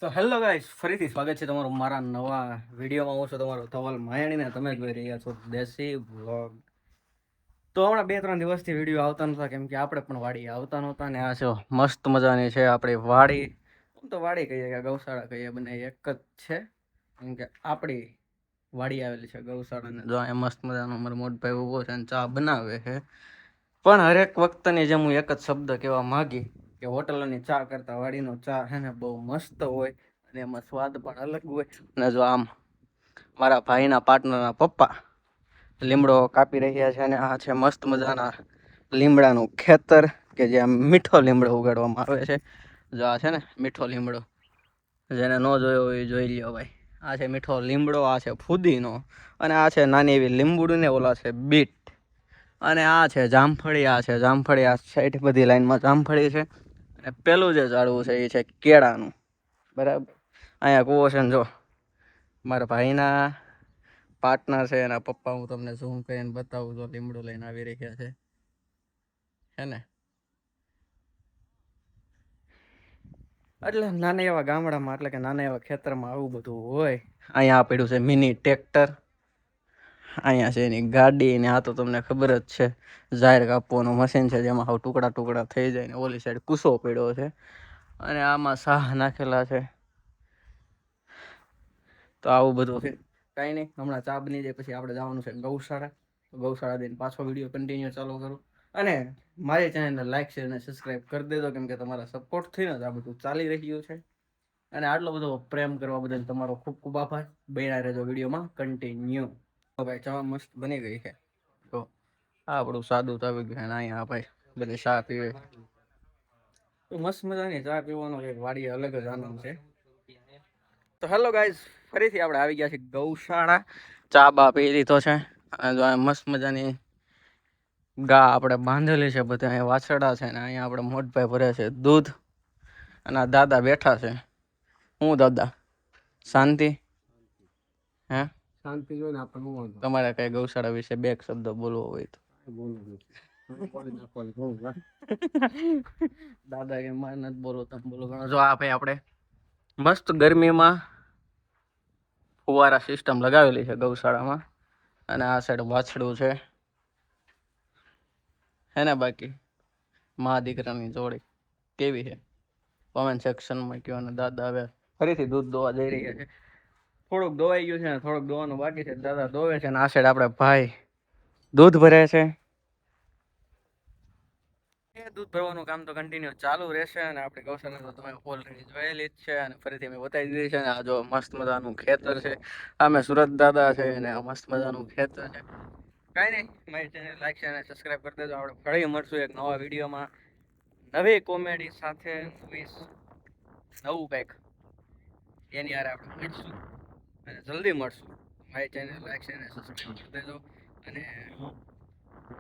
તો hello guys, ફરીથી સ્વાગત છે તમારું મારા નવા વિડીયોમાં. હું છું તમારો ધવલ માયાણીને તમે જોઈ રહ્યા છો દેશી વ્લોગ. તો હમણાં 2-3 દિવસથી વિડીયો આવતા નહોતા, કેમ કે આપણે પણ વાડી આવતા નહોતા. ને આ છે મસ્ત મજાની છે આપણી વાડી. હું તો વાડી કહીએ કે ગૌશાળા કહીએ, બંને એક જ છે. કેમ કે આપણી વાડી આવેલી છે ગૌશાળાને. જો અહીંયા મસ્ત મજાનો અમારો મોટભાઈ ઊભો છે અને ચા બનાવે છે. પણ હરેક વખતની જેમ હું એક જ શબ્દ કહેવા માંગી કે હોટલની ચા કરતા વાડીનો ચા છે ને બહુ મસ્ત હોય અને એમાં સ્વાદ પણ અલગ હોય. અને જો આમ મારા ભાઈના પાર્ટનરના પપ્પા લીમડો કાપી રહ્યા છે અને આ છે મસ્ત મજાના લીમડાનું ખેતર કે જ્યાં મીઠો લીમડો ઉગાડવામાં આવે છે. જો આ છે ને મીઠો લીમડો, જેને ન જોયો હોય એ જોઈ લ્યો ભાઈ. આ છે મીઠો લીમડો, આ છે ફુદીનો, અને આ છે નાની એવી લીંબુડી ને ઓલા છે બીટ, અને આ છે જામફળી. આ છે જામફળી, આ સાઈડ બધી લાઈનમાં જામફળી છે. અને પેલું જે ઝાડવું છે એ છે કેળાનું. બરાબર. અહીંયા કૂવો છે ને જો મારા ભાઈના પાર્ટનર છે એના પપ્પા, હું તમને ઝૂમ કરીને બતાવું તો લીમડો લઈને આવી રહ્યા છે. હે ને, એટલે નાના એવા ગામડામાં, એટલે કે નાના એવા ખેતરમાં આવું બધું હોય. અહીંયા પડ્યું છે મિની ટ્રેક્ટર, અહીંયા છે એની ગાડી, ને આ તો તમને ખબર જ છે ઝાડ કાપવાનું મશીન છે જેમાં હવે ટુકડા ટુકડા થઈ જાય. ને ઓલી સાઈડ કૂસો પડ્યો છે અને આમાં સાહ નાખેલા છે. તો આવું બધું છે. કાંઈ નહીં, હમણાં ચા બની જાય પછી આપણે જવાનું છે ગૌશાળા. ગૌશાળા દઈને પાછો વિડીયો કન્ટિન્યુ ચાલુ કરું. અને મારી ચેનલને લાઈક શેર અને સબસ્ક્રાઈબ કરી દેજો, કેમ કે તમારા સપોર્ટથી જ આ બધું ચાલી રહ્યું છે. અને આટલો બધો પ્રેમ કરવા બદલ તમારો ખૂબ ખૂબ આભાર. બન્યા રહેજો વિડીયોમાં કન્ટિન્યુ. ભાઈ ચા મસ્ત બની ગઈ છે. તો આ આપણું સાદું તો આવી ગયું. અને અહીંયા ભાઈ બધી ચા પીવે. તો મસ્ત મજાની ચા પીવાનો એક વાડી અલગ જ આનંદ છે. તો હેલો ગાઈઝ, ફરીથી આપણે આવી ગયા છીએ ગૌશાળા. ચા બા પી લીધો છે અને જો આ મસ્ત મજાની ગા આપણે બાંધેલી છે. બધા અહીંયા વાછરડા છે ને અહીંયા આપણે મોટભાઈ ભરે છે દૂધ. અને આ દાદા બેઠા છે. હું દાદા શાંતિ? હે શાંતિ જોઈને આપણે તમારે કઈ ગૌશાળા વિશે બે શબ્દ બોલવો હોય તો દાદા કે મારે નથી બોલો, તમે બોલો. જો આ ભાઈ આપણે મસ્ત ગરમીમાં ફુવારા સિસ્ટમ લગાવેલી છે ગૌશાળામાં. અને આ સાઈડ વાછડું છે. હે ને, બાકી મા દીકરાની જોડી કેવી છે કોમેન્ટ સેક્શનમાં કહો. અને દાદા હવે ફરીથી દૂધ દોવા જઈ રહ્યા છે. થોડુંક દોવાઈ ગયું છે ને થોડુંક દોવાનું બાકી છે. દાદા દોવે છે ને આ સાઈડ આપણે ભાઈ દૂધ ભરે છે. એ દૂધ ભરવાનું કામ તો કન્ટિન્યુ ચાલુ રહેશે. અને આપણે ગૌશાળા તો તમે ઓલરેડી જોયેલી જ છે અને ફરીથી મેં બતાવી દીધી છે. ને આ જો મસ્ત મજાનું ખેતર છે. આમે સુરત દાદા છે અને આ મસ્ત મજાનું ખેતર છે. કાંઈ નહીં, મારી ચેનલ લાઈક અને સબસ્ક્રાઈબ કરી દેજો. આપણે ફરી મળશું એક નવા વિડીયોમાં, નવી કોમેડી સાથે, નવું કંઈક એની યાર આપણે મળશું અને જલ્દી મળશું. મારી ચેનલ લાઈક અને સબસ્ક્રાઈબ કરી દેજો. અને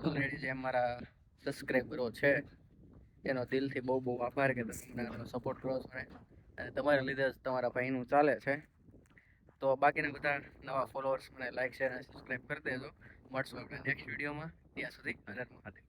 ઓલરેડી જે મારા સબસ્ક્રાઈબરો છે એનો દિલથી બહુ બહુ આભાર કે તમે મને સપોર્ટ કરો છો. અને તમારા લીધે જ તમારા ભાઈનું ચાલે છે. તો બાકીના બધા નવા ફોલોઅર્સ મને લાઈક શેર અને સબસ્ક્રાઈબ કરી દેજો. મળશું આપણે નેક્સ્ટ વિડીયોમાં. ત્યાં સુધી હર હર મહાદેવ.